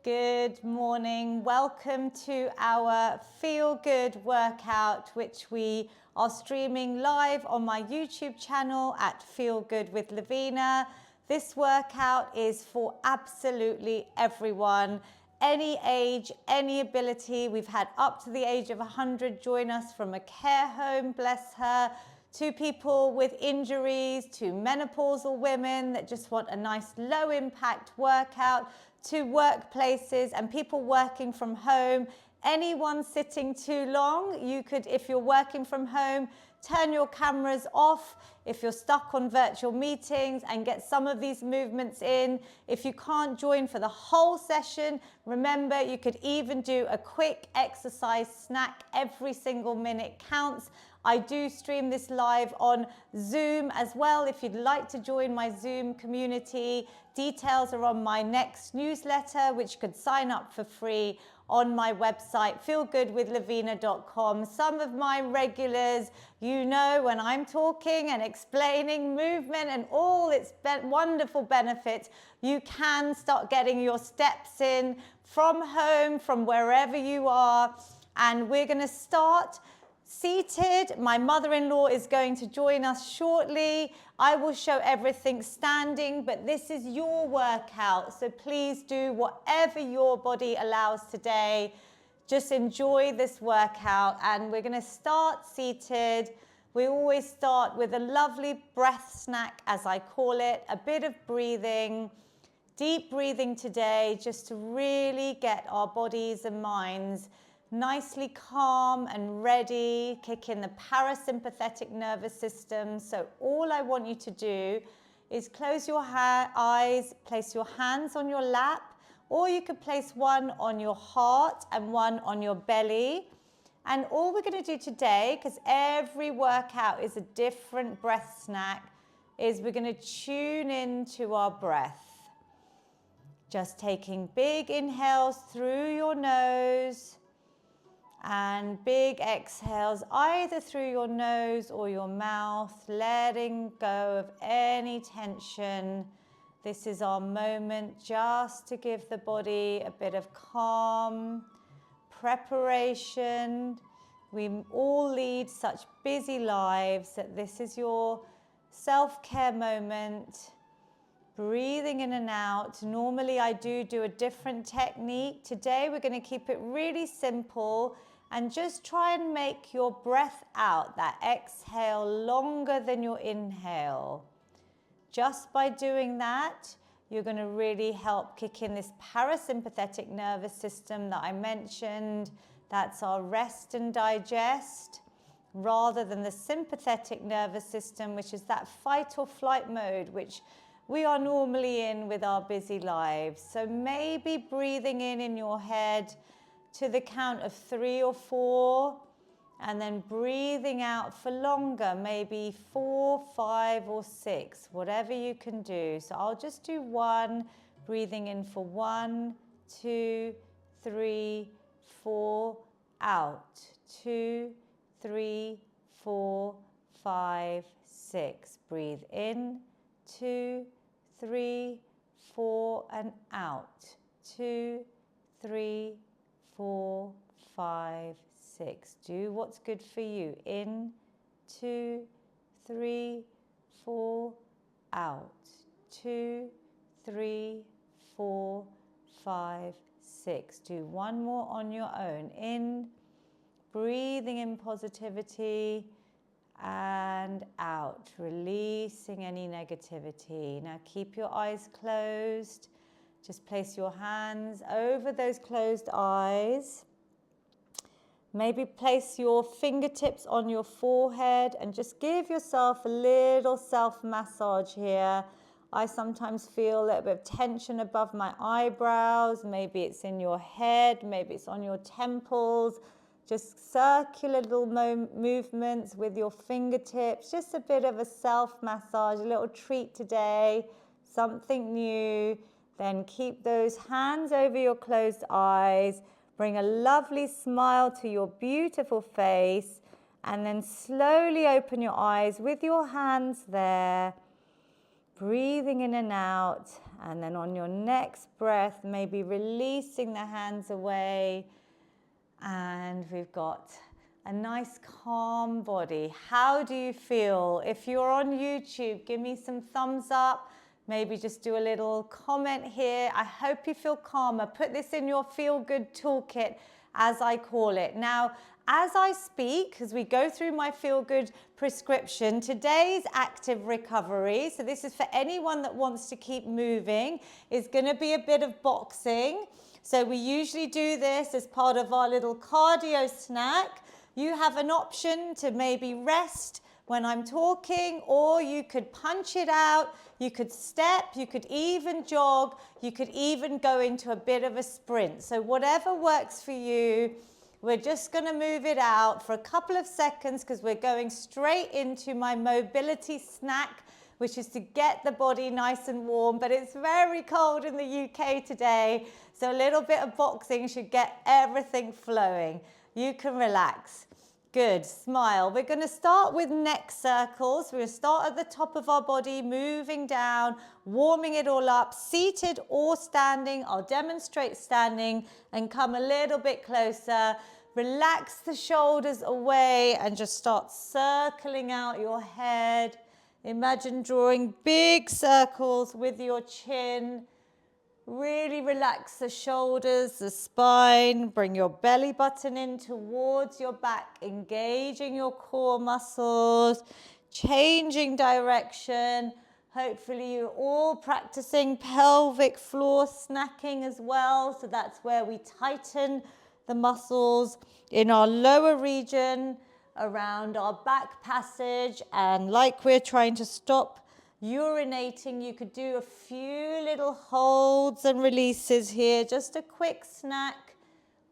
Good morning. Welcome to our Feel Good workout, which we are streaming live on my YouTube channel at Feel Good with Lavina. This workout is for absolutely everyone, any age, any ability. We've had up to the age of 100 join us from a care home, bless her, to people with injuries, to menopausal women that just want a nice low impact workout, to workplaces and people working from home. Anyone sitting too long, you could, if you're working from home, turn your cameras off if you're stuck on virtual meetings and get some of these movements in. If you can't join for the whole session, remember you could even do a quick exercise snack. Every single minute counts. I do stream this live on Zoom as well. If you'd like to join my Zoom community, details are on my next newsletter, which you could sign up for free on my website, feelgoodwithlavina.com. Some of my regulars, you know, when I'm talking and explaining movement and all its wonderful benefits, you can start getting your steps in from home, from wherever you are. And we're going to start seated. My mother-in-law is going to join us shortly. I will show everything standing, but this is your workout, so please do whatever your body allows today. Just enjoy this workout, and we're going to start seated. We always start with a lovely breath snack, as I call it, a bit of breathing, deep breathing today, just to really get our bodies and minds nicely calm and ready, kick in the parasympathetic nervous system. So all I want you to do is close your eyes, place your hands on your lap, or you could place one on your heart and one on your belly. And all we're going to do today, because every workout is a different breath snack, is we're going to tune into our breath. Just taking big inhales through your nose, and big exhales either through your nose or your mouth, letting go of any tension. This is our moment just to give the body a bit of calm, preparation. We all lead such busy lives that this is your self-care moment. Breathing in and out. Normally I do a different technique. Today we're going to keep it really simple and just try and make your breath out, that exhale, longer than your inhale. Just by doing that, you're going to really help kick in this parasympathetic nervous system that I mentioned. That's our rest and digest, rather than the sympathetic nervous system, which is that fight or flight mode, which we are normally in with our busy lives. So maybe breathing in your head to the count of 3 or 4, and then breathing out for longer, maybe 4, 5, or 6, whatever you can do. So I'll just do 1, breathing in for 1, 2, 3, 4, out, 2, 3, 4, 5, 6. Breathe in, 2, 3, 4, and out, 2, 3, 4, 5, 6. Do what's good for you. In, 2, 3, 4, out, 2, 3, 4, 5, 6. Do one more on your own. In, breathing in positivity, and out, releasing any negativity. Now keep your eyes closed. Just place your hands over those closed eyes. Maybe place your fingertips on your forehead and just give yourself a little self-massage here. I sometimes feel a little bit of tension above my eyebrows. Maybe it's in your head, maybe it's on your temples. Just circular little movements with your fingertips. Just a bit of a self-massage, a little treat today, something new. Then keep those hands over your closed eyes. Bring a lovely smile to your beautiful face. And then slowly open your eyes with your hands there. Breathing in and out. And then on your next breath, maybe releasing the hands away. And we've got a nice calm body. How do you feel? If you're on YouTube, give me some thumbs up. Maybe just do a little comment here. I hope you feel calmer. Put this in your feel good toolkit, as I call it. Now, as I speak, as we go through my feel good prescription, today's active recovery, so this is for anyone that wants to keep moving, is going to be a bit of boxing. So we usually do this as part of our little cardio snack. You have an option to maybe rest when I'm talking, or you could punch it out, you could step, you could even jog, you could even go into a bit of a sprint. So whatever works for you. We're just going to move it out for a couple of seconds because we're going straight into my mobility snack, which is to get the body nice and warm. But it's very cold in the UK today, so a little bit of boxing should get everything flowing. You can relax. Good, smile. We're going to start with neck circles. We're going to start at the top of our body, moving down, warming it all up, seated or standing. I'll demonstrate standing and come a little bit closer. Relax the shoulders away and just start circling out your head. Imagine drawing big circles with your chin. Really relax the shoulders, the spine. Bring your belly button in towards your back, engaging your core muscles, changing direction. Hopefully you're all practicing pelvic floor snacking as well. So that's where we tighten the muscles in our lower region around our back passage. And like we're trying to stop urinating, you could do a few little holds and releases here. Just a quick snack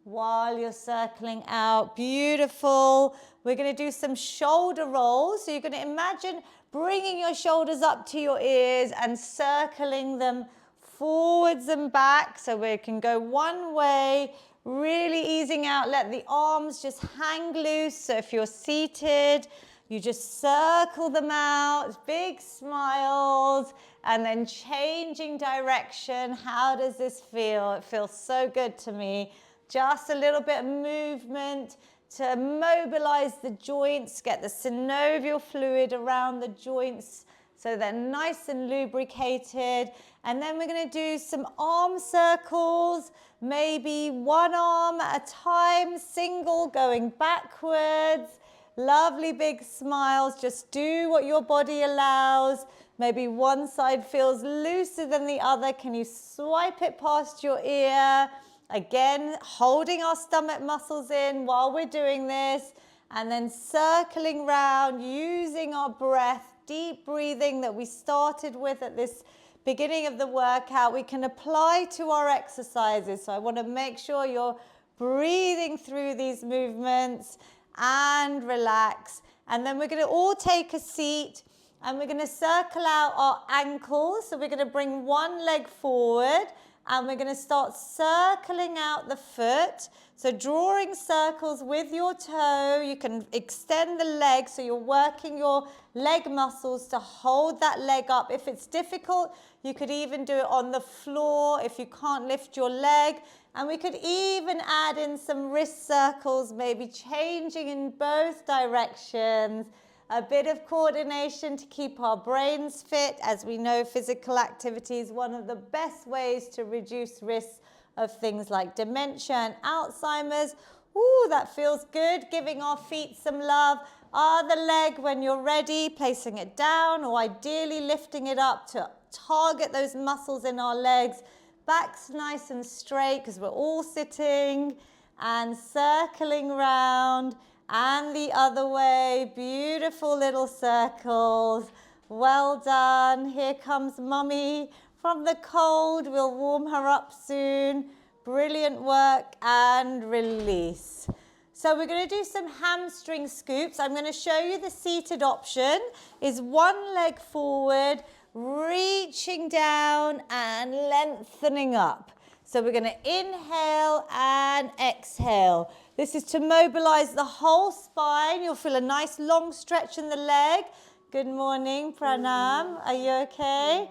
while you're circling out. Beautiful. We're going to do some shoulder rolls. So you're going to imagine bringing your shoulders up to your ears and circling them forwards and back. So we can go one way, really easing out. Let the arms just hang loose. So if you're seated, you just circle them out, big smiles, and then changing direction. How does this feel? It feels so good to me. Just a little bit of movement to mobilize the joints, get the synovial fluid around the joints so they're nice and lubricated. And then we're going to do some arm circles, maybe one arm at a time, single going backwards. Lovely big smiles. Just do what your body allows. Maybe one side feels looser than the other. Can you swipe it past your ear? Again, holding our stomach muscles in while we're doing this. And then circling round, using our breath, deep breathing that we started with at this beginning of the workout. We can apply to our exercises. So I want to make sure you're breathing through these movements and relax. And then we're going to all take a seat and we're going to circle out our ankles. So we're going to bring one leg forward and we're going to start circling out the foot. So drawing circles with your toe. You can extend the leg so you're working your leg muscles to hold that leg up. If it's difficult, you could even do it on the floor if you can't lift your leg. And we could even add in some wrist circles, maybe changing in both directions. A bit of coordination to keep our brains fit. As we know, physical activity is one of the best ways to reduce risks of things like dementia and Alzheimer's. Ooh, that feels good. Giving our feet some love. Other leg, when you're ready, placing it down or ideally lifting it up to target those muscles in our legs. Back's nice and straight because we're all sitting and circling round and the other way. Beautiful little circles. Well done. Here comes Mummy from the cold. We'll warm her up soon. Brilliant work and release. So we're going to do some hamstring scoops. I'm going to show you the seated option. Is one leg forward, reaching down and lengthening up. So we're going to inhale and exhale. This is to mobilize the whole spine. You'll feel a nice long stretch in the leg. Good morning, Pranam. Are you okay?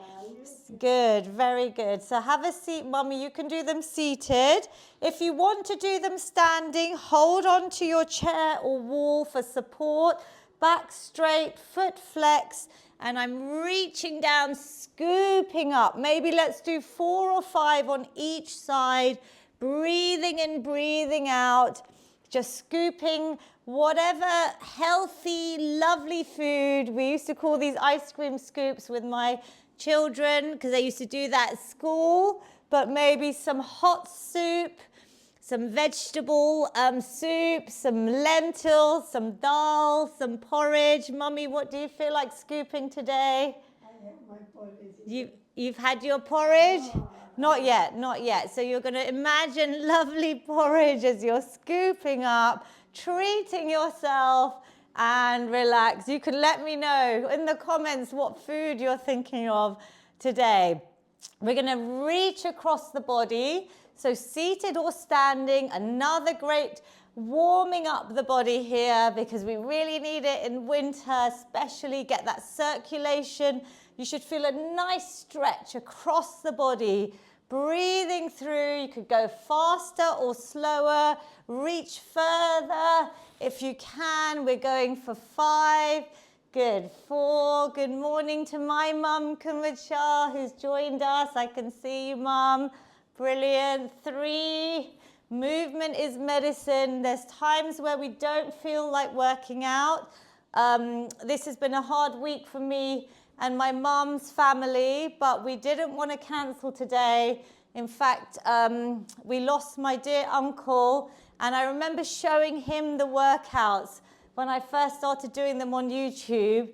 Good, very good. So have a seat, Mummy. You can do them seated. If you want to do them standing, hold on to your chair or wall for support. Back straight, foot flex, and I'm reaching down, scooping up. Maybe let's do 4 or 5 on each side. Breathing in, breathing out. Just scooping whatever healthy, lovely food. We used to call these ice cream scoops with my children because they used to do that at school. But maybe some hot soup, some vegetable soup, some lentils, some dal, some porridge. Mummy, what do you feel like scooping today? I have my porridge. You've had your porridge? No. Not yet, not yet. So you're going to imagine lovely porridge as you're scooping up, treating yourself, and relax. You can let me know in the comments what food you're thinking of today. We're going to reach across the body. So seated or standing, another great warming up the body here because we really need it in winter, especially get that circulation. You should feel a nice stretch across the body. Breathing through, you could go faster or slower, reach further if you can. We're going for 5, good, 4, good morning to my mum, Kumacha, who's joined us. I can see you, mum, brilliant. 3, movement is medicine. There's times where we don't feel like working out. This has been a hard week for me and my mum's family, but we didn't want to cancel today. In fact, we lost my dear uncle, and I remember showing him the workouts when I first started doing them on YouTube,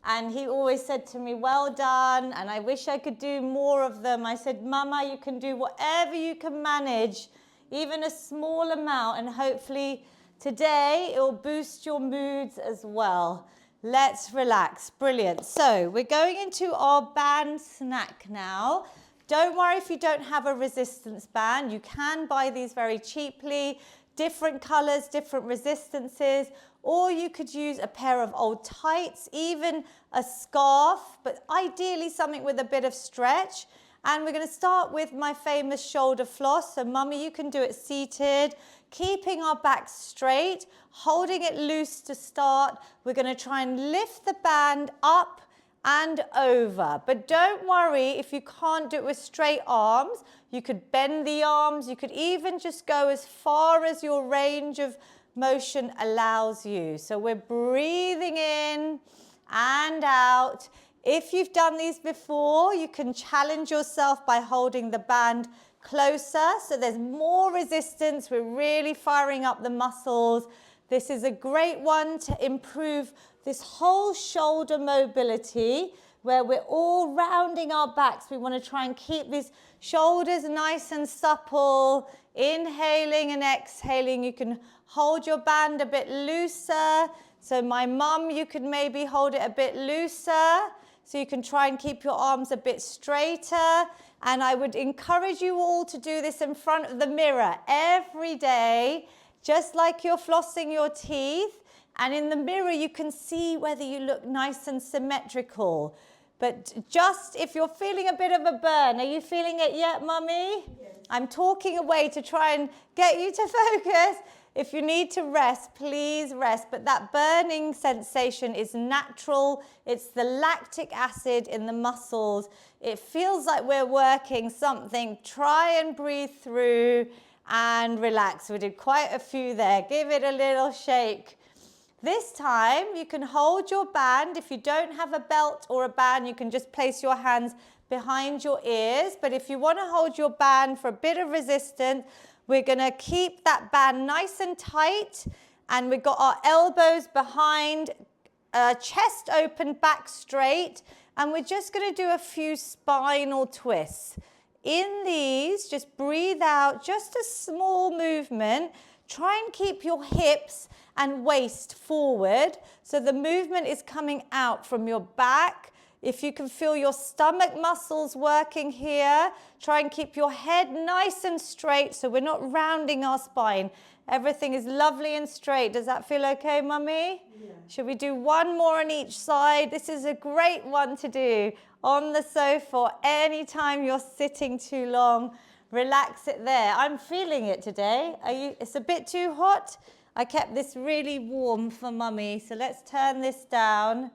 and he always said to me, well done, and I wish I could do more of them. I said, Mama, you can do whatever you can manage, even a small amount, and hopefully today it will boost your moods as well. Let's relax. Brilliant. So we're going into our band snack now. Don't worry if you don't have a resistance band. You can buy these very cheaply. Different colors, different resistances. Or you could use a pair of old tights, even a scarf, but ideally something with a bit of stretch. And we're going to start with my famous shoulder floss. So Mummy, you can do it seated. Keeping our back straight, holding it loose to start. We're going to try and lift the band up and over. But don't worry if you can't do it with straight arms. You could bend the arms. You could even just go as far as your range of motion allows you. So we're breathing in and out. If you've done these before, you can challenge yourself by holding the band closer, so there's more resistance. We're really firing up the muscles. This is a great one to improve this whole shoulder mobility where we're all rounding our backs. We want to try and keep these shoulders nice and supple. Inhaling and exhaling. You can hold your band a bit looser. So my mum, you could maybe hold it a bit looser. So you can try and keep your arms a bit straighter. And I would encourage you all to do this in front of the mirror every day, just like you're flossing your teeth. And in the mirror, you can see whether you look nice and symmetrical. But just if you're feeling a bit of a burn, are you feeling it yet, Mummy? Yes. I'm talking away to try and get you to focus. If you need to rest, please rest. But that burning sensation is natural. It's the lactic acid in the muscles. It feels like we're working something. Try and breathe through and relax. We did quite a few there. Give it a little shake. This time, you can hold your band. If you don't have a belt or a band, you can just place your hands behind your ears. But if you want to hold your band for a bit of resistance, we're going to keep that band nice and tight, and we've got our elbows behind, chest open, back straight, and we're just going to do a few spinal twists. In these, just breathe out, just a small movement. Try and keep your hips and waist forward, so the movement is coming out from your back. If you can feel your stomach muscles working here, try and keep your head nice and straight so we're not rounding our spine. Everything is lovely and straight. Does that feel okay, Mummy? Yeah. Should we do one more on each side? This is a great one to do on the sofa or anytime you're sitting too long. Relax it there. I'm feeling it today. It's a bit too hot. I kept this really warm for Mummy, so let's turn this down.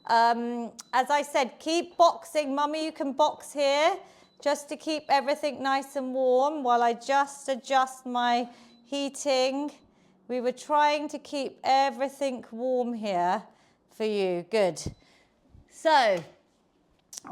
As I said, keep boxing. Mummy, you can box here just to keep everything nice and warm while I just adjust my heating. We were trying to keep everything warm here for you. Good. So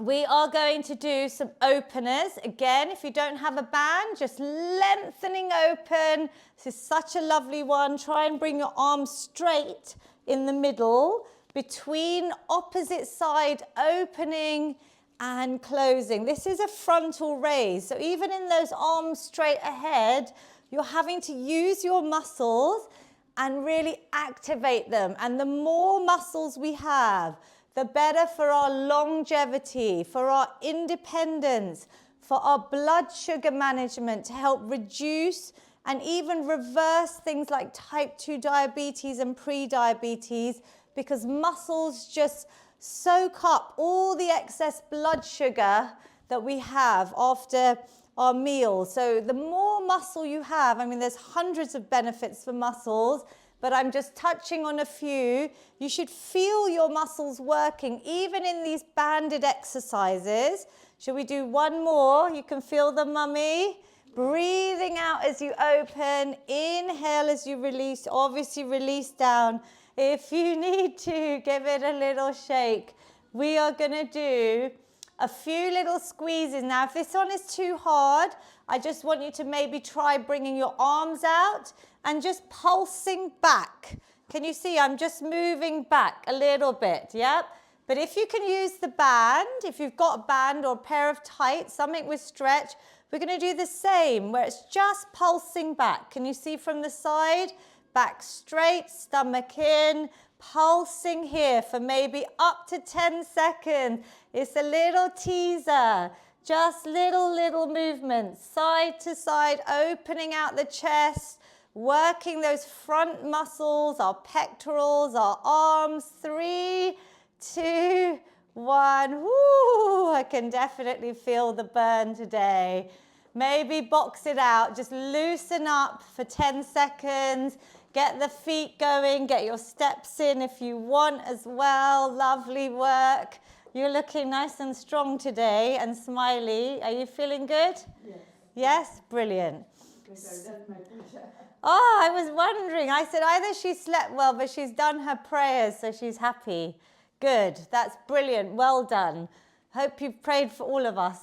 we are going to do some openers. Again, if you don't have a band, just lengthening open. This is such a lovely one. Try and bring your arms straight in the middle between opposite side opening and closing. This is a frontal raise. So even in those arms straight ahead, you're having to use your muscles and really activate them. And the more muscles we have, the better for our longevity, for our independence, for our blood sugar management, to help reduce and even reverse things like type 2 diabetes and pre-diabetes, because muscles just soak up all the excess blood sugar that we have after our meals. So the more muscle you have, I mean, there's hundreds of benefits for muscles, but I'm just touching on a few. You should feel your muscles working, even in these banded exercises. Should we do one more? You can feel them, Mummy. Breathing out as you open, inhale as you release, obviously release down. If you need to, give it a little shake. We are gonna do a few little squeezes. Now, if this one is too hard, I just want you to maybe try bringing your arms out and just pulsing back. Can you see? I'm just moving back a little bit, yep. But if you can use the band, if you've got a band or a pair of tights, something with stretch, we're gonna do the same, where it's just pulsing back. Can you see from the side? Back straight, stomach in, pulsing here for maybe up to 10 seconds. It's a little teaser, just little movements, side to side, opening out the chest, working those front muscles, our pectorals, our arms. 3, 2, 1. Woo, I can definitely feel the burn today. Maybe box it out, just loosen up for 10 seconds. Get the feet going, get your steps in if you want as well. Lovely work. You're looking nice and strong today and smiley. Are you feeling good? Yes. Yes? Brilliant. Because I've done my push-up. Oh, I was wondering. I said either she slept well, but she's done her prayers, so she's happy. Good. That's brilliant. Well done. Hope you've prayed for all of us.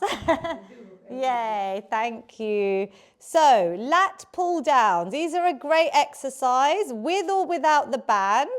Yay, thank you. So, lat pull downs. These are a great exercise with or without the band.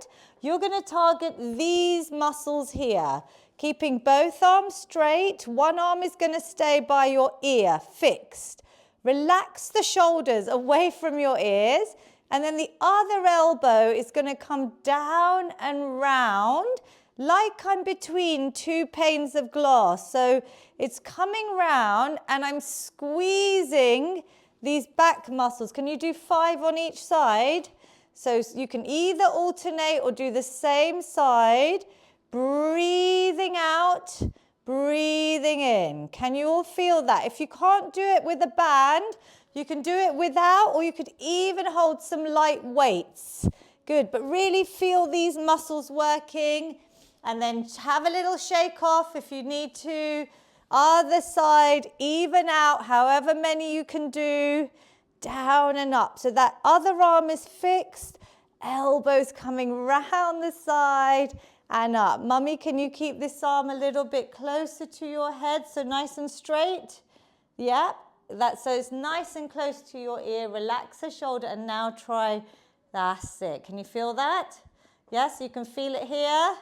You're going to target these muscles here. Keeping both arms straight. One arm is going to stay by your ear, fixed. Relax the shoulders away from your ears. And then the other elbow is going to come down and round like I'm between two panes of glass. So it's coming round and I'm squeezing these back muscles. Can you do 5 on each side? So you can either alternate or do the same side. Breathing out, breathing in. Can you all feel that? If you can't do it with a band, you can do it without, or you could even hold some light weights. Good, but really feel these muscles working. And then have a little shake off if you need to. Other side, even out, however many you can do. Down and up. So that other arm is fixed. Elbows coming round the side and up. Mummy, can you keep this arm a little bit closer to your head so nice and straight? Yep. So it's nice and close to your ear. Relax the shoulder and now try. That's it. Can you feel that? Yes, you can feel it here.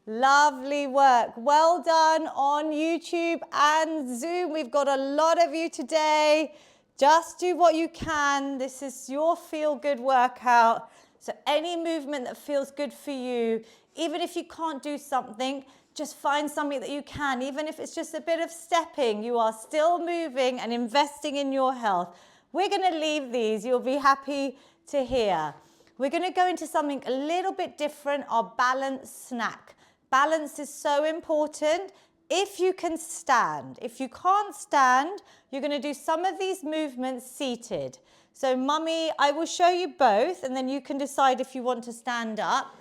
Lovely work. Well done on YouTube and Zoom. We've got a lot of you today. Just do what you can. This is your feel-good workout. So any movement that feels good for you, even if you can't do something, just find something that you can, even if it's just a bit of stepping, you are still moving and investing in your health. We're going to leave these, you'll be happy to hear. We're going to go into something a little bit different, our balance snack. Balance is so important if you can stand. If you can't stand, you're going to do some of these movements seated. So Mummy, I will show you both and then you can decide if you want to stand up.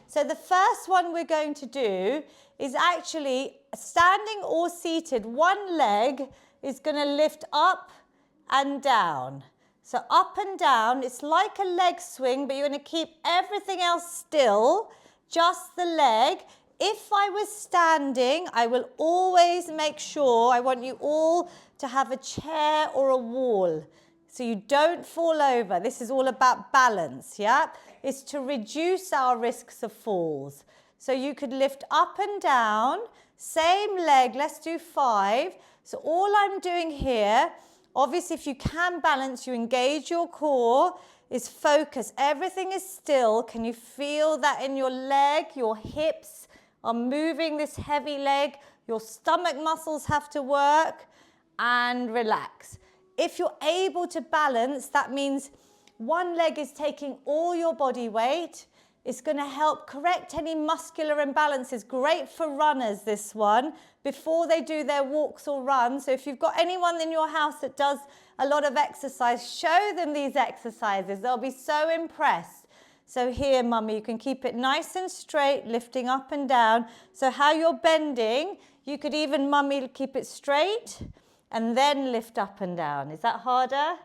So the first one we're going to do is actually standing or seated. One leg is going to lift up and down. So up and down, it's like a leg swing, but you're going to keep everything else still, just the leg. If I was standing, I will always make sure, I want you all to have a chair or a wall so you don't fall over. This is all about balance, yeah? It's to reduce our risks of falls. So you could lift up and down, same leg, let's do 5. So all I'm doing here, obviously if you can balance, you engage your core, is focus. Everything is still. Can you feel that in your leg? Your hips are moving this heavy leg. Your stomach muscles have to work, and relax. If you're able to balance, that means one leg is taking all your body weight. It's going to help correct any muscular imbalances. Great for runners, this one, before they do their walks or runs. So if you've got anyone in your house that does a lot of exercise, show them these exercises. They'll be so impressed. So here, Mummy, you can keep it nice and straight, lifting up and down. So how you're bending, you could even, Mummy, keep it straight and then lift up and down. Is that harder?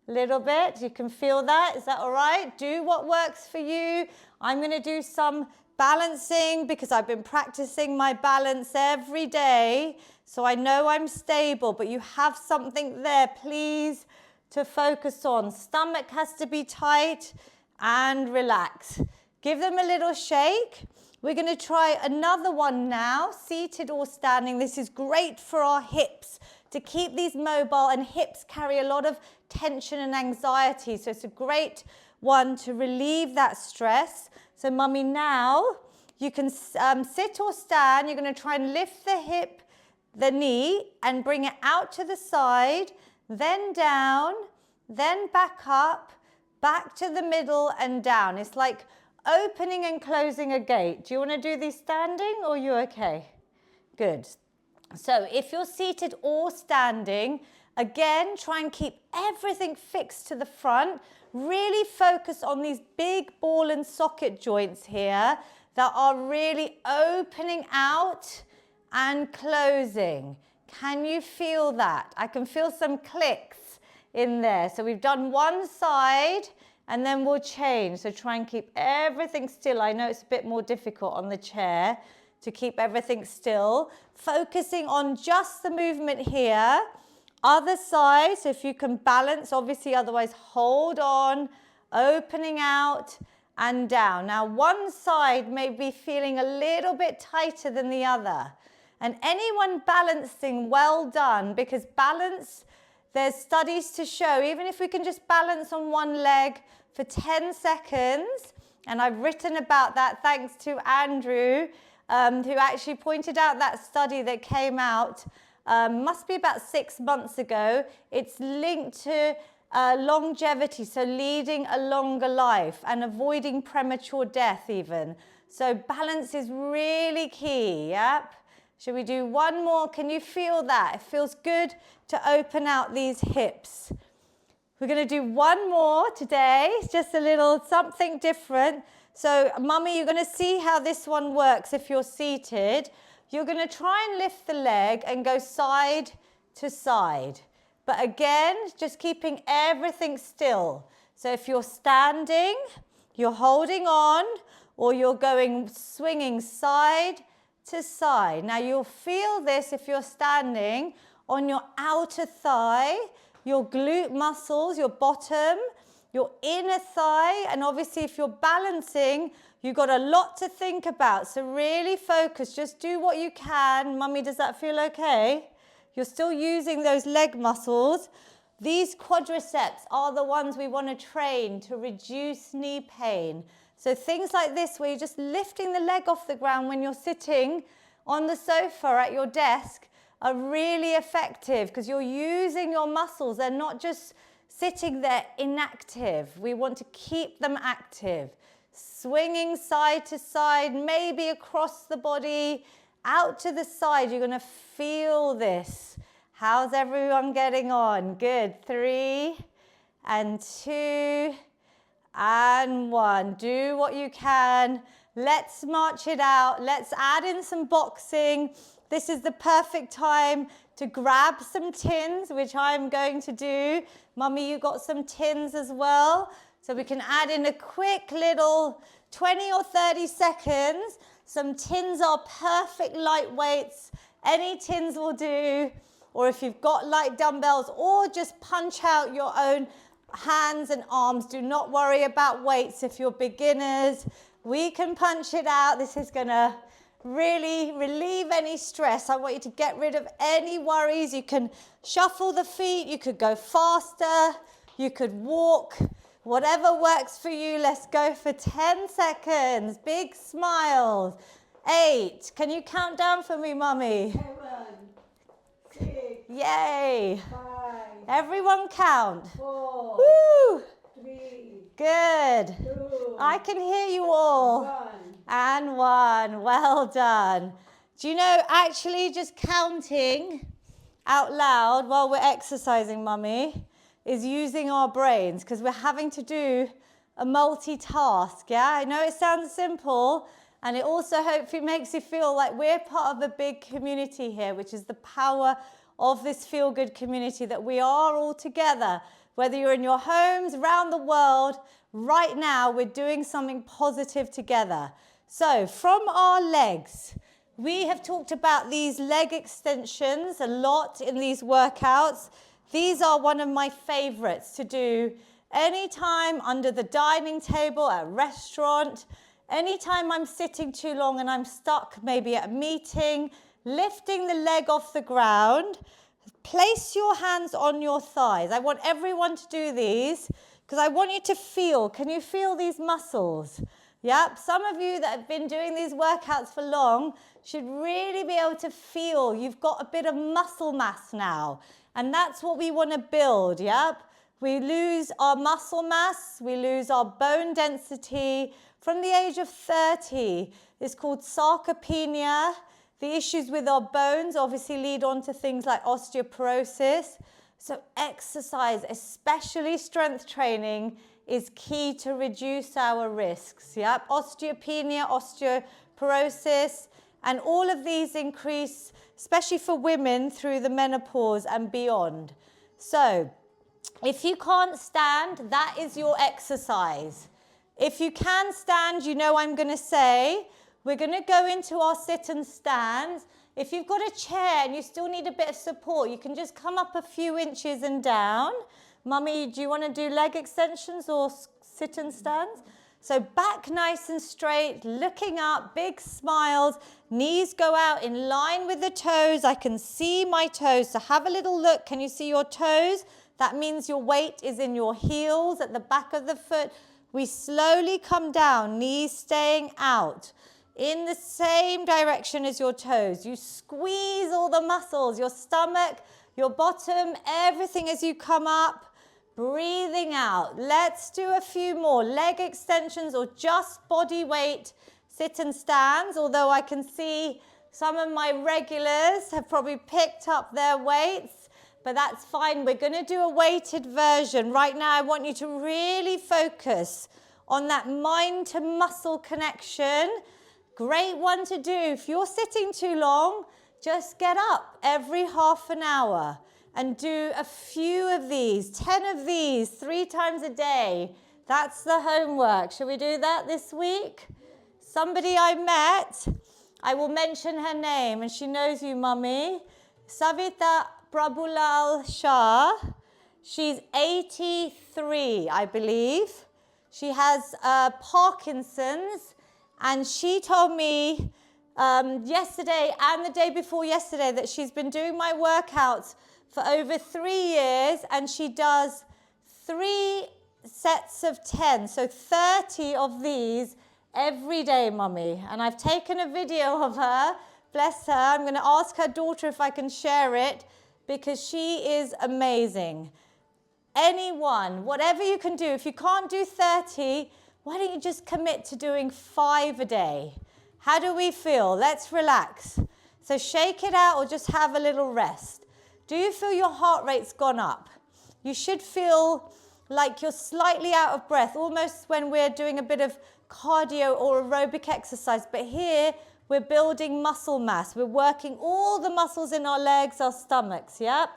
A little bit. You can feel that. Is that all right? Do what works for you. I'm going to do some balancing because I've been practicing my balance every day. So I know I'm stable, but you have something there, please, to focus on. Stomach has to be tight and relax. Give them a little shake. We're going to try another one now, seated or standing. This is great for our hips, to keep these mobile, and hips carry a lot of tension and anxiety. So it's a great one to relieve that stress. So Mummy, now you can sit or stand. You're going to try and lift the hip, the knee, and bring it out to the side, then down, then back up, back to the middle and down. It's like opening and closing a gate. Do you want to do these standing or are you okay? Good. So if you're seated or standing, again, try and keep everything fixed to the front. Really focus on these big ball and socket joints here that are really opening out and closing. Can you feel that? I can feel some clicks in there. So we've done one side and then we'll change. So try and keep everything still. I know it's a bit more difficult on the chair to keep everything still. Focusing on just the movement here. Other side, so if you can balance, obviously, otherwise hold on, opening out and down. Now, one side may be feeling a little bit tighter than the other. And anyone balancing, well done, because balance, there's studies to show, even if we can just balance on one leg for 10 seconds, and I've written about that thanks to Andrew, who actually pointed out that study that came out, must be about 6 months ago. It's linked to longevity, so leading a longer life and avoiding premature death even. So balance is really key, yep. Should we do one more? Can you feel that? It feels good to open out these hips. We're going to do one more today. It's just a little something different. So, Mummy, you're going to see how this one works if you're seated. You're going to try and lift the leg and go side to side. But again, just keeping everything still. So if you're standing, you're holding on, or you're going swinging side to side. Now you'll feel this if you're standing on your outer thigh, your glute muscles, your bottom, your inner thigh, and obviously if you're balancing, you've got a lot to think about. So really focus, just do what you can. Mummy, does that feel okay? You're still using those leg muscles. These quadriceps are the ones we want to train to reduce knee pain. So things like this, where you're just lifting the leg off the ground when you're sitting on the sofa at your desk are really effective because you're using your muscles. They're not just sitting there inactive. We want to keep them active. Swinging side to side, maybe across the body, out to the side. You're going to feel this. How's everyone getting on? Good. 3 and 2 and 1. Do what you can. Let's march it out. Let's add in some boxing. This is the perfect time to grab some tins, which I'm going to do. Mummy, you got some tins as well. So we can add in a quick little 20 or 30 seconds. Some tins are perfect lightweights. Any tins will do. Or if you've got light dumbbells, or just punch out your own hands and arms. Do not worry about weights if you're beginners. We can punch it out. This is going to really relieve any stress. I want you to get rid of any worries. You can shuffle the feet. You could go faster. You could walk. Whatever works for you. Let's go for 10 seconds. Big smiles. 8. Can you count down for me, Mummy? 7, 6. Yay. 5. Everyone count. 4. Woo. 3. Good. 2. I can hear you all. 1. And 1. Well done. Do you know, actually just counting out loud while we're exercising, Mummy, is using our brains, because we're having to do a multitask, yeah? I know it sounds simple, and it also hopefully makes you feel like we're part of a big community here, which is the power of this feel-good community, that we are all together. Whether you're in your homes, around the world, right now we're doing something positive together. So from our legs, we have talked about these leg extensions a lot in these workouts. These are one of my favorites to do anytime under the dining table, at a restaurant, anytime I'm sitting too long and I'm stuck maybe at a meeting, lifting the leg off the ground. Place your hands on your thighs. I want everyone to do these because I want you to feel. Can you feel these muscles? Yep. Some of you that have been doing these workouts for long should really be able to feel you've got a bit of muscle mass now. And that's what we want to build. Yep. We lose our muscle mass. We lose our bone density from the age of 30. It's called sarcopenia. The issues with our bones obviously lead on to things like osteoporosis. So exercise, especially strength training, is key to reduce our risks. Yep. Osteopenia, osteoporosis, and all of these increase, especially for women, through the menopause and beyond. So if you can't stand, that is your exercise. If you can stand, you know I'm going to say, we're going to go into our sit and stands. If you've got a chair and you still need a bit of support, you can just come up a few inches and down. Mummy, do you want to do leg extensions or sit and stands? So back nice and straight, looking up, big smiles, knees go out in line with the toes. I can see my toes, so have a little look. Can you see your toes? That means your weight is in your heels at the back of the foot. We slowly come down, knees staying out, in the same direction as your toes. You squeeze all the muscles, your stomach, your bottom, everything as you come up. Breathing out. Let's do a few more leg extensions or just body weight sit and stands, although I can see some of my regulars have probably picked up their weights, but that's fine. We're going to do a weighted version. Right now I want you to really focus on that mind to muscle connection. Great one to do. If you're sitting too long, just get up every half an hour and do a few of these, 10 of these, 3 times a day. That's the homework. Shall we do that this week? Somebody I met, I will mention her name, and she knows you, Mummy. Savita Prabhulal Shah. She's 83, I believe. She has Parkinson's. And she told me yesterday and the day before yesterday that she's been doing my workouts for over 3 years, and she does 3 sets of 10, so 30 of these every day, Mummy. And I've taken a video of her bless her. I'm going to ask her daughter if I can share it because she is amazing. Anyone, whatever you can do. If you can't do 30, why don't you just commit to doing 5 a day? How do we feel? Let's relax. So shake it out or just have a little rest. Do you feel your heart rate's gone up? You should feel like you're slightly out of breath, almost when we're doing a bit of cardio or aerobic exercise. But here, we're building muscle mass. We're working all the muscles in our legs, our stomachs, yeah?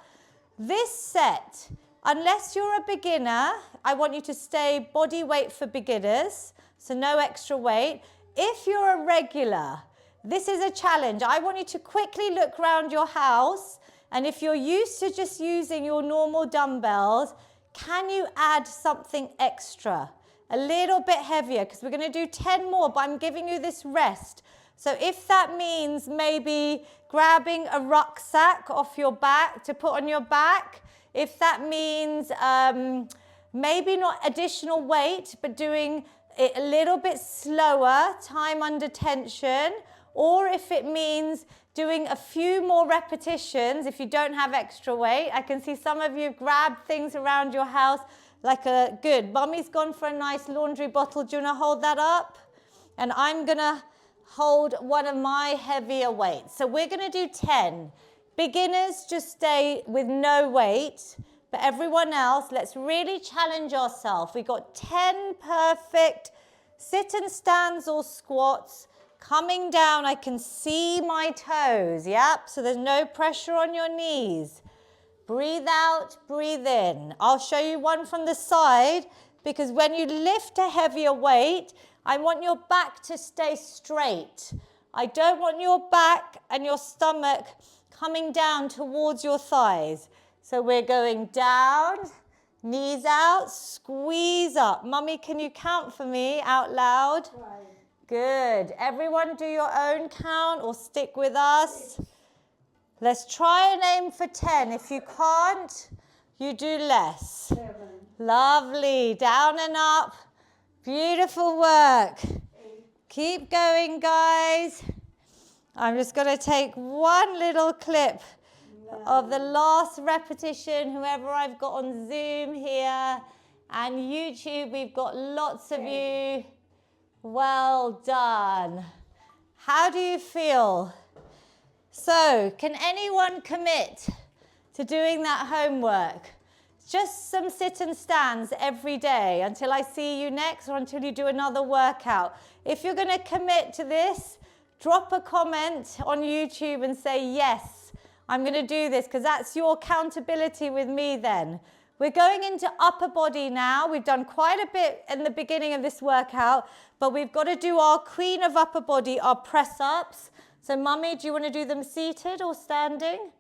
This set, unless you're a beginner, I want you to stay body weight for beginners, so no extra weight. If you're a regular, this is a challenge. I want you to quickly look around your house, and if you're used to just using your normal dumbbells, can you add something extra? A little bit heavier, because we're going to do 10 more, but I'm giving you this rest. So if that means maybe grabbing a rucksack off your back to put on your back, if that means maybe not additional weight, but doing it a little bit slower, time under tension, or if it means doing a few more repetitions if you don't have extra weight. I can see some of you have grabbed things around your house like a good. Mummy's gone for a nice laundry bottle. Do you want to hold that up? And I'm going to hold one of my heavier weights. So we're going to do 10. Beginners, just stay with no weight. But everyone else, let's really challenge ourselves. We got 10 perfect sit and stands or squats. Coming down, I can see my toes, yep? So there's no pressure on your knees. Breathe out, breathe in. I'll show you one from the side because when you lift a heavier weight, I want your back to stay straight. I don't want your back and your stomach coming down towards your thighs. So we're going down, knees out, squeeze up. Mummy, can you count for me out loud? Right. Good. Everyone do your own count or stick with us. Let's try and aim for 10. If you can't, you do less. 7, Lovely. Down and up. Beautiful work. 8, Keep going, guys. I'm just going to take one little clip 9, of the last repetition, whoever I've got on Zoom here and YouTube. We've got lots of you. Well done. How do you feel? So, can anyone commit to doing that homework? Just some sit and stands every day until I see you next or until you do another workout. If you're going to commit to this, drop a comment on YouTube and say, yes, I'm going to do this, because that's your accountability with me then. We're going into upper body now. We've done quite a bit in the beginning of this workout, but we've got to do our queen of upper body, our press-ups. So, Mummy, do you want to do them seated or standing?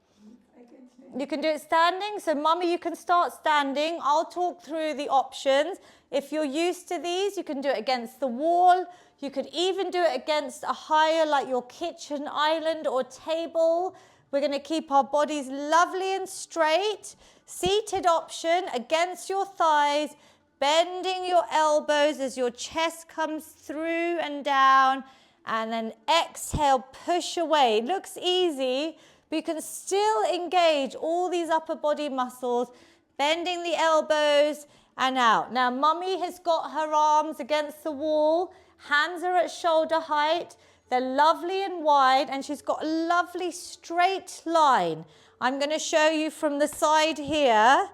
I can stand. You can do it standing. So, Mummy, you can start standing. I'll talk through the options. If you're used to these, you can do it against the wall. You could even do it against a higher, like your kitchen island or table. We're going to keep our bodies lovely and straight. Seated option against your thighs, bending your elbows as your chest comes through and down. And then exhale, push away. It looks easy, but you can still engage all these upper body muscles, bending the elbows and out. Now, Mummy has got her arms against the wall. Hands are at shoulder height. They're lovely and wide, and she's got a lovely straight line. I'm going to show you from the side here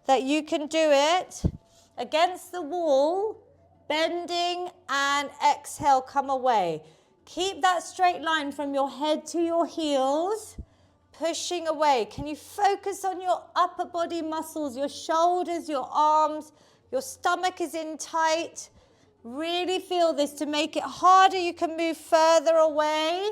that you can do it against the wall, bending and exhale, come away. Keep that straight line from your head to your heels, pushing away. Can you focus on your upper body muscles, your shoulders, your arms, your stomach is in tight. Really feel this. To make it harder, you can move further away,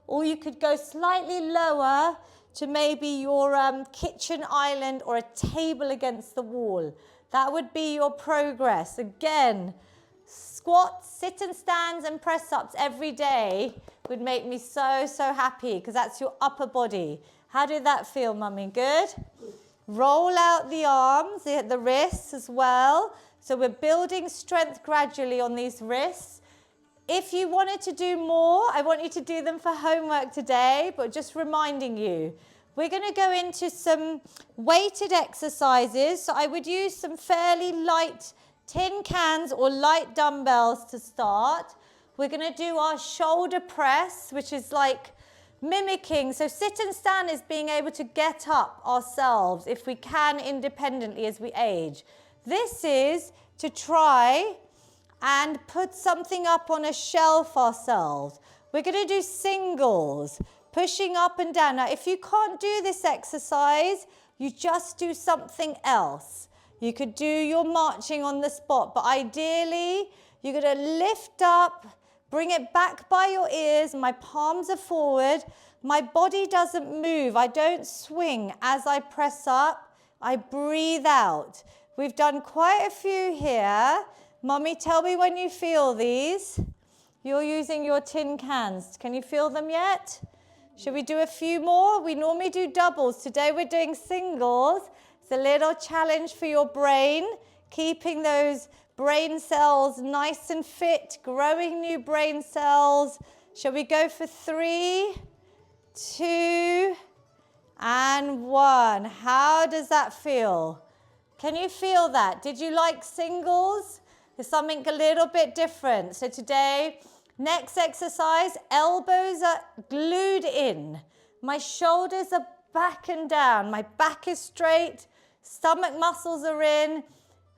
or you could go slightly lower to maybe your kitchen island or a table against the wall. That would be your progress. Again, squats, sit and stands and press-ups every day would make me so, so happy, because that's your upper body. How did that feel, Mummy? Good? Roll out the arms, the wrists as well. So we're building strength gradually on these wrists. If you wanted to do more, I want you to do them for homework today, but just reminding you, we're going to go into some weighted exercises. So I would use some fairly light tin cans or light dumbbells to start. We're going to do our shoulder press, which is like mimicking. So sit and stand is being able to get up ourselves if we can independently as we age. This is to try and put something up on a shelf ourselves. We're going to do singles, pushing up and down. Now, if you can't do this exercise, you just do something else. You could do your marching on the spot, but ideally, you're going to lift up, bring it back by your ears. My palms are forward. My body doesn't move. I don't swing as I press up. I breathe out. We've done quite a few here. Mummy, tell me when you feel these. You're using your tin cans. Can you feel them yet? Should we do a few more? We normally do doubles. Today we're doing singles. It's a little challenge for your brain, keeping those brain cells nice and fit, growing new brain cells. Shall we go for 3, 2, and 1? How does that feel? Can you feel that? Did you like singles? There's something a little bit different. So today, next exercise, elbows are glued in. My shoulders are back and down. My back is straight. Stomach muscles are in.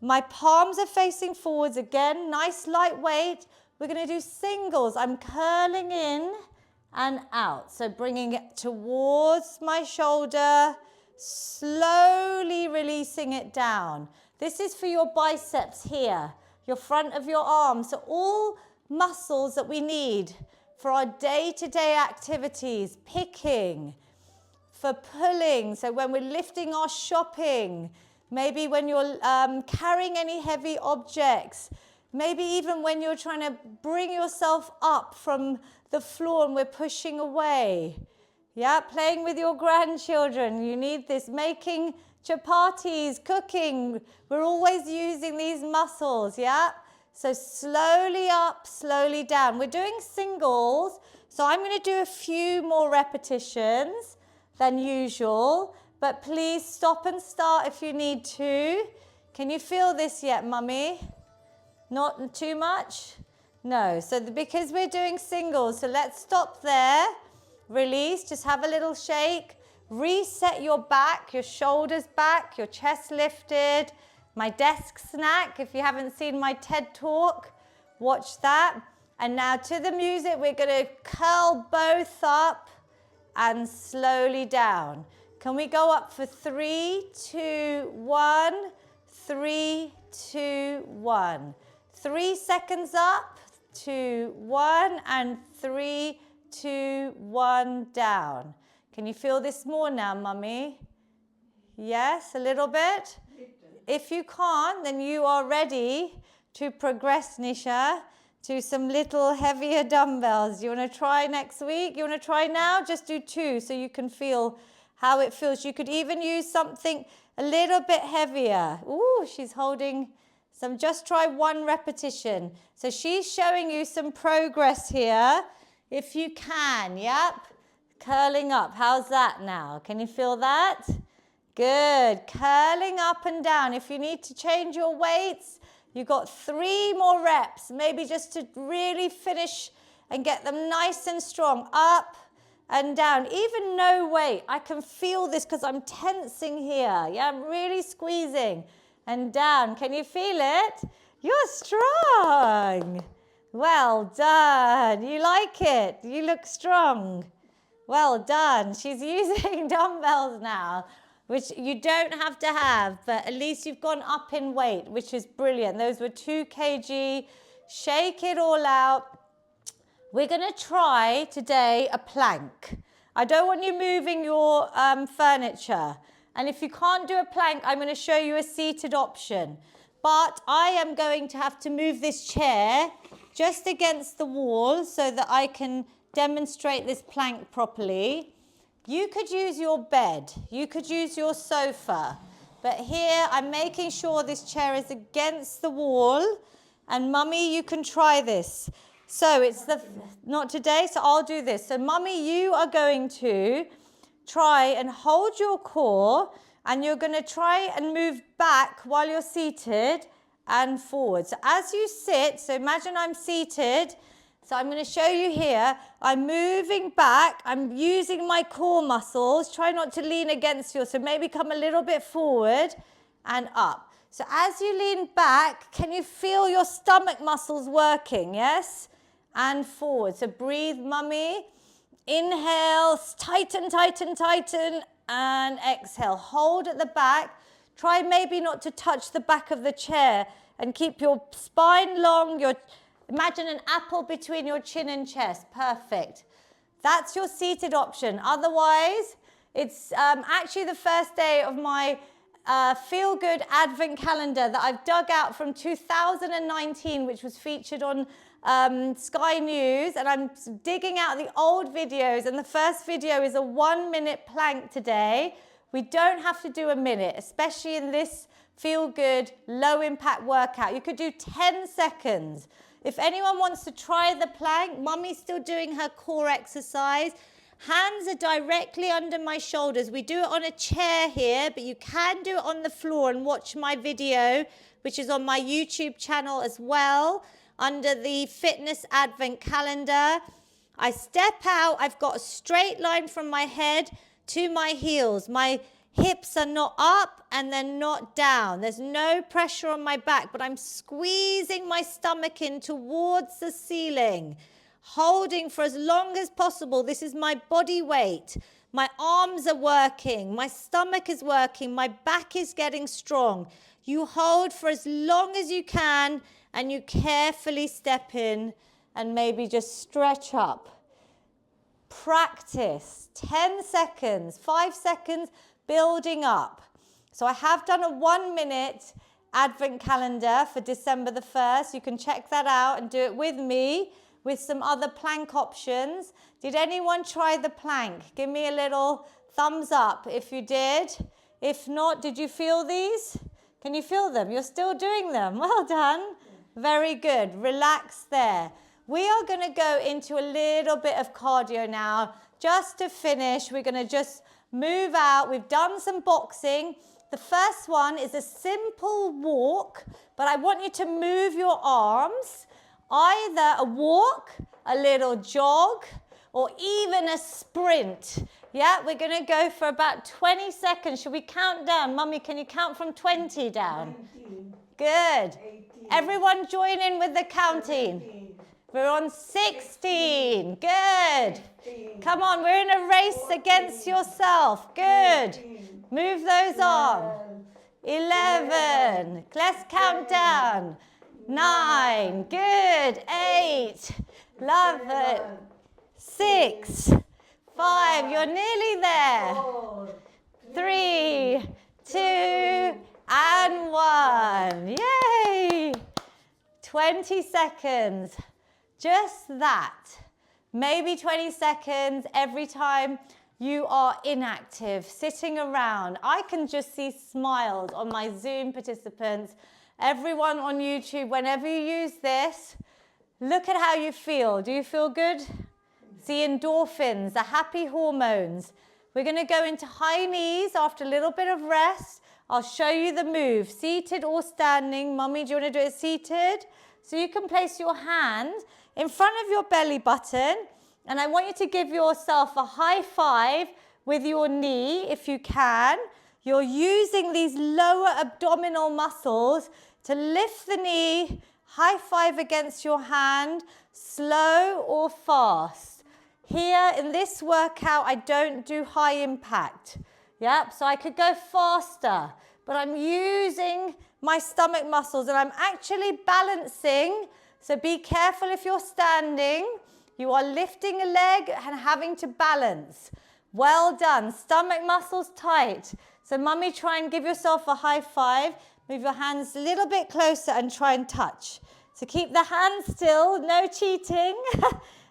My palms are facing forwards again. Nice light weight. We're going to do singles. I'm curling in and out. So bringing it towards my shoulder, slowly releasing it down. This is for your biceps here, your front of your arm. So all muscles that we need for our day-to-day activities, picking, for pulling, so when we're lifting our shopping, maybe when you're carrying any heavy objects, maybe even when you're trying to bring yourself up from the floor and we're pushing away. Yeah, playing with your grandchildren, you need this. Making chapatis, cooking, we're always using these muscles, yeah? So slowly up, slowly down. We're doing singles, so I'm going to do a few more repetitions than usual, but please stop and start if you need to. Can you feel this yet, Mummy? Not too much? No, so because we're doing singles, so let's stop there. Release, just have a little shake. Reset your back, your shoulders back, your chest lifted. My desk snack, if you haven't seen my TED Talk, watch that. And now to the music, we're going to curl both up and slowly down. Can we go up for 3, 2, 1, 3, 2, 1. 3 seconds up, 2, 1, and 3, 2, 1, down. Can you feel this more now, Mummy? Yes, a little bit? If you can't, then you are ready to progress, Nisha, to some little heavier dumbbells. You want to try next week? You want to try now? Just do 2 so you can feel how it feels. You could even use something a little bit heavier. Ooh, she's holding some. Just try 1 repetition. So she's showing you some progress here. If you can, yep. Curling up. How's that now? Can you feel that? Good. Curling up and down. If you need to change your weights, you've got 3 more reps, maybe just to really finish and get them nice and strong. Up and down. Even no weight. I can feel this because I'm tensing here. Yeah, I'm really squeezing. And down. Can you feel it? You're strong. Well done. You like it? You look strong. Well done. She's using dumbbells now, which you don't have to have, but at least you've gone up in weight, which is brilliant. Those were 2 kg. Shake it all out. We're going to try today a plank. I don't want you moving your furniture. And if you can't do a plank, I'm going to show you a seated option. But I am going to have to move this chair just against the wall so that I can demonstrate this plank properly. You could use your bed, you could use your sofa, but here I'm making sure this chair is against the wall, and Mummy, you can try this. So it's not today, so I'll do this. So mummy, you are going to try and hold your core, and you're going to try and move back while you're seated and forward. So as you sit, so imagine I'm seated. So I'm going to show you here. I'm moving back. I'm using my core muscles. Try not to lean against you. So maybe come a little bit forward and up. So as you lean back, can you feel your stomach muscles working? Yes? And forward. So breathe, mummy. Inhale, tighten, tighten, tighten, and exhale. Hold at the back. Try maybe not to touch the back of the chair and keep your spine long. Imagine an apple between your chin and chest. Perfect. That's your seated option. Otherwise, it's actually the first day of my Feel Good Advent calendar that I've dug out from 2019, which was featured on Sky News, and I'm digging out the old videos, and the first video is a 1-minute plank today. We don't have to do a minute, especially in this Feel Good low impact workout. You could do 10 seconds. If anyone wants to try the plank, mummy's still doing her core exercise. Hands are directly under my shoulders. We do it on a chair here, but you can do it on the floor and watch my video, which is on my YouTube channel as well, under the Fitness Advent Calendar. I step out. I've got a straight line from my head to my heels. My hips are not up and they're not down. There's no pressure on my back, but I'm squeezing my stomach in towards the ceiling, holding for as long as possible. This is my body weight. My arms are working. My stomach is working. My back is getting strong. You hold for as long as you can, and you carefully step in and maybe just stretch up. Practice. 10 seconds, 5 seconds, building up. So I have done a 1-minute Advent calendar for December the 1st. You can check that out and do it with me with some other plank options. Did anyone try the plank? Give me a little thumbs up if you did. If not, did you feel these? Can you feel them? You're still doing them. Well done. Very good. Relax there. We are going to go into a little bit of cardio now. Just to finish, we're going to just move out. We've done some boxing. The first one is a simple walk, but I want you to move your arms. Either a walk, a little jog, or even a sprint. Yeah, we're going to go for about 20 seconds. Should we count down? Mummy, can you count from 20 down? 19, Good. 18, Everyone join in with the counting. 17, We're on 16. Good. 15, Come on, we're in a race 14, against yourself. Good. 13, Move those arms. 11. Let's count down. 9. Good. 8. Love it. 6. 5. You're nearly there. 4, 3, 2, and 1. Yay! 20 seconds. Just that. Maybe 20 seconds every time you are inactive, sitting around. I can just see smiles on my Zoom participants. Everyone on YouTube, whenever you use this, look at how you feel. Do you feel good? See endorphins, the happy hormones. We're going to go into high knees after a little bit of rest. I'll show you the move, seated or standing. Mummy, do you want to do it seated? So you can place your hand in front of your belly button, and I want you to give yourself a high five with your knee if you can. You're using these lower abdominal muscles to lift the knee, high five against your hand, slow or fast. Here in this workout, I don't do high impact. Yep, so I could go faster, but I'm using my stomach muscles and I'm actually balancing. So be careful if you're standing. You are lifting a leg and having to balance. Well done. Stomach muscles tight. So mummy, try and give yourself a high five. Move your hands a little bit closer and try and touch. So keep the hands still. No cheating.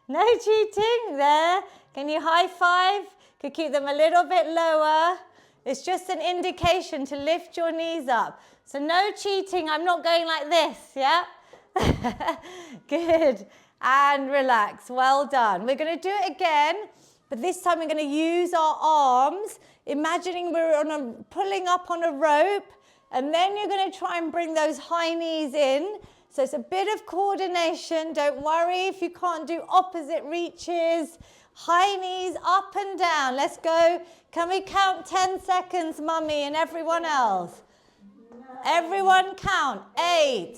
No cheating. There. Can you high five? Could keep them a little bit lower. It's just an indication to lift your knees up. So no cheating. I'm not going like this, yeah? Good. and relax. Well done. We're going to do it again, but this time we're going to use our arms, imagining we're pulling up on a rope, and then you're going to try and bring those high knees in. So it's a bit of coordination. Don't worry if you can't do opposite reaches. High knees up and down. Let's go. Can we count 10 seconds, Mummy, and everyone else? Everyone count. 8,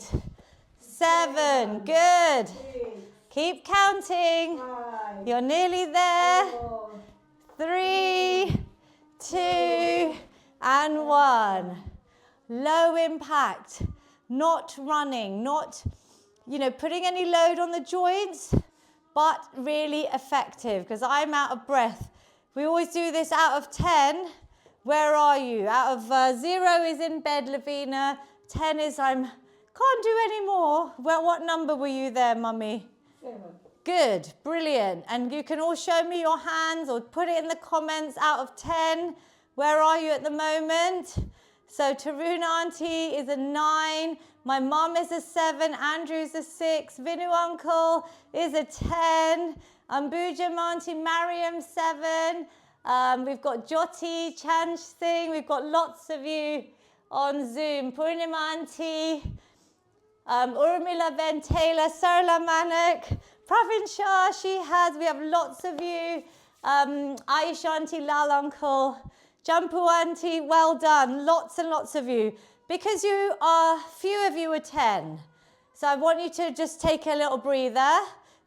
7, good. Keep counting. You're nearly there. 3, 2, and 1. Low impact. Not running, not, putting any load on the joints, but really effective, because I'm out of breath. We always do this out of 10. Where are you? Out of 0 is in bed, Lavina. 10 is can't do any more. Well, what number were you there, Mummy? 7. Good, brilliant. And you can all show me your hands or put it in the comments out of 10. Where are you at the moment? So Taruna Auntie is a 9. My mum is a 7. Andrew's a 6. Vinu Uncle is a 10. Ambuja Auntie Mariam 7. We've got Jyoti, Chanj Singh. We've got lots of you on Zoom. Purnima Auntie, Urmila Ben Taylor, Sarla Manak, Pravin Shah, we have lots of you. Aisha Auntie, Lal Uncle, Jampu Auntie, well done. Lots and lots of you. Because few of you are 10. So I want you to just take a little breather.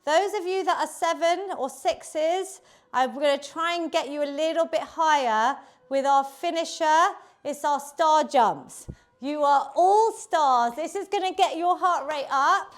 Those of you that are 7 or 6s, I'm going to try and get you a little bit higher with our finisher. It's our star jumps. You are all stars. This is going to get your heart rate up.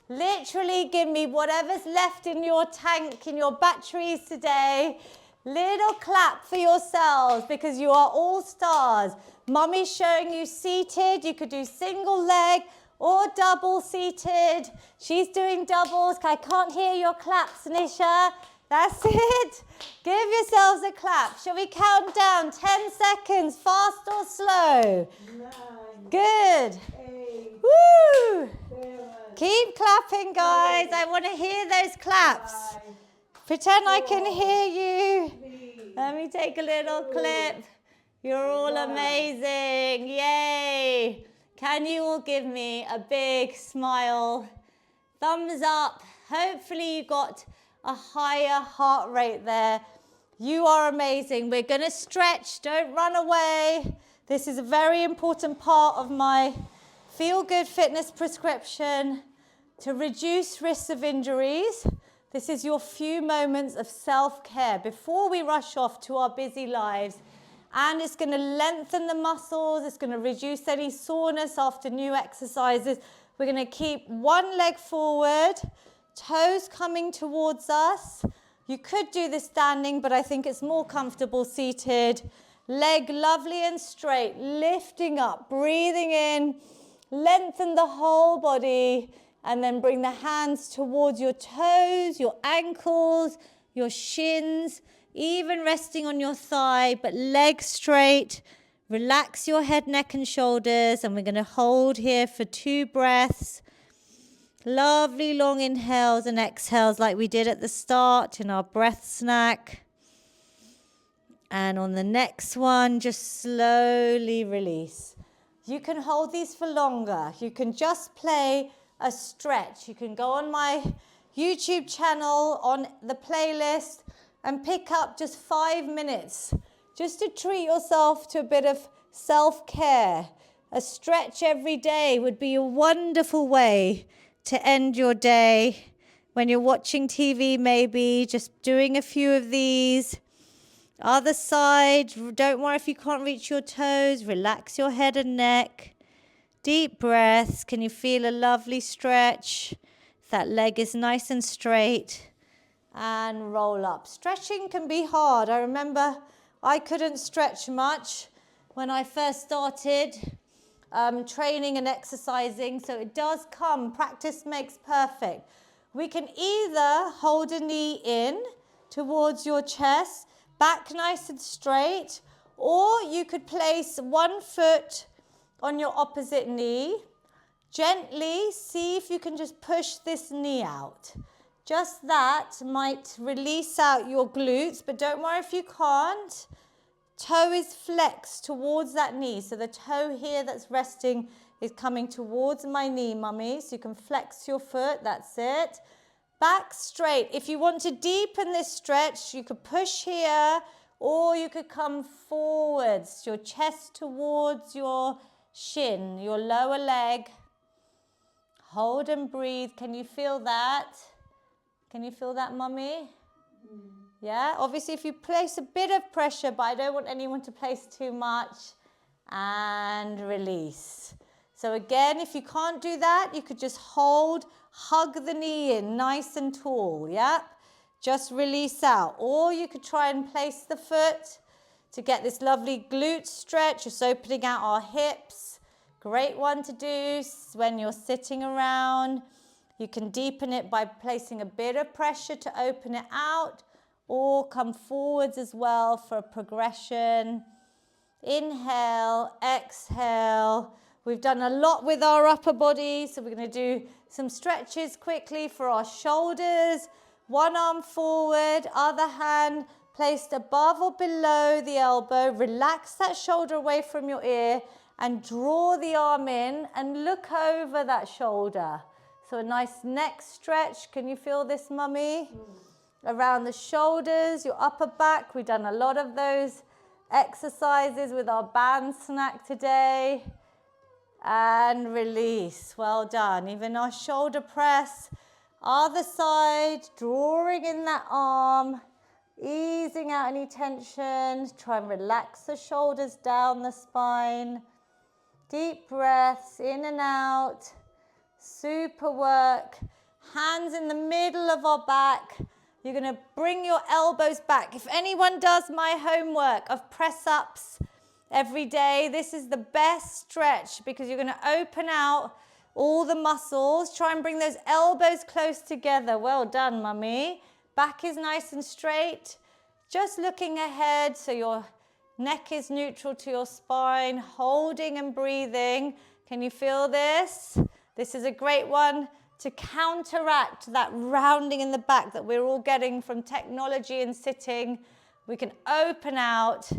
Literally give me whatever's left in your tank, in your batteries today. Little clap for yourselves, because you are all stars. Mummy's showing you seated. You could do single leg or double seated. She's doing doubles. I can't hear your claps, Nisha. That's it. Give yourselves a clap. Shall we count down? 10 seconds, fast or slow? 9. Good. 8. Woo! 7. Keep clapping, guys. I want to hear those claps. 5. Pretend I can hear you. 3. Let me take a little clip. You're all amazing. Yay. Can you all give me a big smile? Thumbs up. Hopefully you got a higher heart rate there. You are amazing. We're going to stretch. Don't run away. This is a very important part of my Feel Good Fitness prescription to reduce risks of injuries. This is your few moments of self-care before we rush off to our busy lives. And it's going to lengthen the muscles. It's going to reduce any soreness after new exercises. We're going to keep one leg forward, toes coming towards us. You could do this standing, but I think it's more comfortable seated. Leg lovely and straight, lifting up, breathing in, lengthen the whole body, and then bring the hands towards your toes, your ankles, your shins, even resting on your thigh, but legs straight. Relax your head, neck, and shoulders, and we're going to hold here for 2 breaths. Lovely long inhales and exhales like we did at the start in our breath snack. And on the next one, just slowly release. You can hold these for longer. You can just play a stretch. You can go on my YouTube channel on the playlist and pick up just 5 minutes just to treat yourself to a bit of self-care. A stretch every day would be a wonderful way to end your day. When you're watching TV, maybe just doing a few of these. Other side, don't worry if you can't reach your toes. Relax your head and neck. Deep breaths. Can you feel a lovely stretch? That leg is nice and straight. And roll up. Stretching can be hard. I remember I couldn't stretch much when I first started training and exercising. So it does come. Practice makes perfect. We can either hold a knee in towards your chest, back nice and straight, or you could place one foot on your opposite knee. Gently see if you can just push this knee out. Just that might release out your glutes, but don't worry if you can't. Toe is flexed towards that knee. So the toe here that's resting is coming towards my knee, mummy. So you can flex your foot, that's it. Back straight. If you want to deepen this stretch, you could push here or you could come forwards, your chest towards your shin, your lower leg. Hold and breathe. Can you feel that? Can you feel that, mummy? Yeah, obviously if you place a bit of pressure, but I don't want anyone to place too much. And release. So again, if you can't do that, you could just hold, hug the knee in nice and tall, yeah? Just release out. Or you could try and place the foot to get this lovely glute stretch, just opening out our hips. Great one to do when you're sitting around. You can deepen it by placing a bit of pressure to open it out, or come forwards as well for a progression. Inhale, exhale. We've done a lot with our upper body, so we're going to do some stretches quickly for our shoulders. One arm forward, other hand placed above or below the elbow. Relax that shoulder away from your ear and draw the arm in and look over that shoulder. So a nice neck stretch. Can you feel this, mummy? Around the shoulders, your upper back. We've done a lot of those exercises with our band snack today. And release. Well done. Even our shoulder press. Other side, drawing in that arm, easing out any tension. Try and relax the shoulders down the spine. Deep breaths in and out. Super work. Hands in the middle of our back. You're going to bring your elbows back. If anyone does my homework of press-ups every day, this is the best stretch because you're going to open out all the muscles. Try and bring those elbows close together. Well done, mummy. Back is nice and straight. Just looking ahead so your neck is neutral to your spine. Holding and breathing. Can you feel this? This is a great one to counteract that rounding in the back that we're all getting from technology and sitting. We can open out,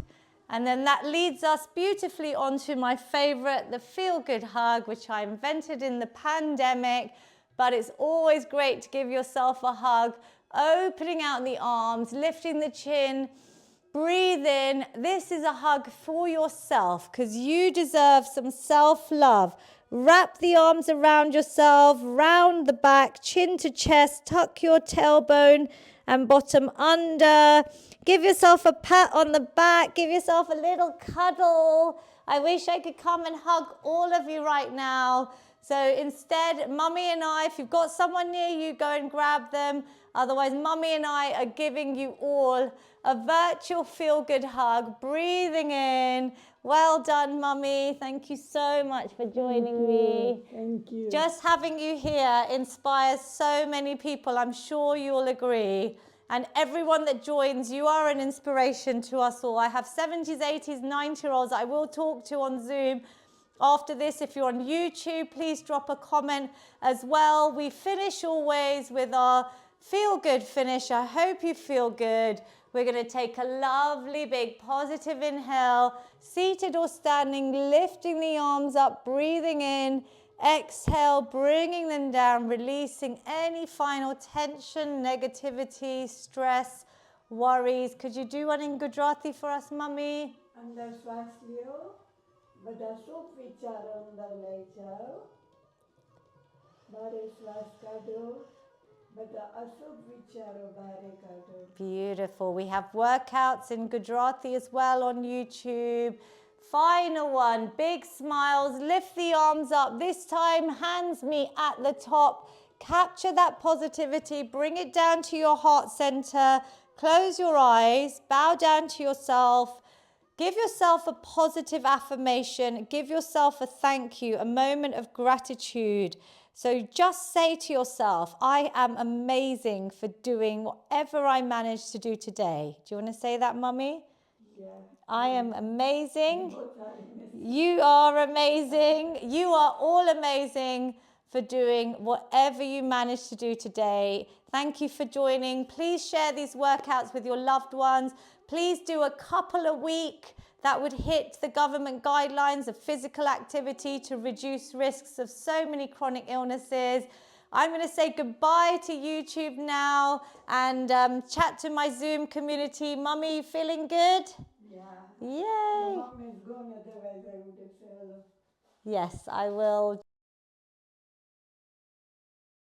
and then that leads us beautifully onto my favorite, the feel-good hug, which I invented in the pandemic, but it's always great to give yourself a hug, opening out the arms, lifting the chin, breathe in. This is a hug for yourself because you deserve some self-love. Wrap the arms around yourself, round the back, chin to chest, tuck your tailbone and bottom under. Give yourself a pat on the back, give yourself a little cuddle. I wish I could come and hug all of you right now. So instead, mummy and I, if you've got someone near you, go and grab them. Otherwise, mummy and I are giving you all a virtual feel-good hug, breathing in. Well done, mummy. Thank you so much for joining me. Thank you. Just having you here inspires so many people. I'm sure you'll agree. And everyone that joins, you are an inspiration to us all. I have 70s, 80s, 90-year-olds I will talk to on Zoom. After this, if you're on YouTube, please drop a comment as well. We finish always with our feel-good finish. I hope you feel good. We're going to take a lovely big positive inhale, seated or standing, lifting the arms up, breathing in. Exhale, bringing them down, releasing any final tension, negativity, stress, worries. Could you do one in Gujarati for us, mummy? અંદર શ્વાસ લ્યો, બધા સુખ વિચારો અંદર લઈ જાઓ. બારે શ્વાસ કાઢો, બધા અશુભ વિચારો બારે કાઢો. Beautiful. We have workouts in Gujarati as well on YouTube. Final one, big smiles, lift the arms up. This time, hands meet at the top. Capture that positivity, bring it down to your heart center. Close your eyes, bow down to yourself. Give yourself a positive affirmation. Give yourself a thank you, a moment of gratitude. So just say to yourself, I am amazing for doing whatever I managed to do today. Do you want to say that, mummy? Yeah. I am amazing. You are amazing. You are all amazing. for doing whatever you managed to do today. Thank you for joining. Please share these workouts with your loved ones. Please do a couple a week. That would hit the government guidelines of physical activity to reduce risks of so many chronic illnesses. I'm going to say goodbye to YouTube now and chat to my Zoom community. Mummy, you feeling good? Yeah. Yay. The mom is gone, otherwise I would have said hello. Yes, I will.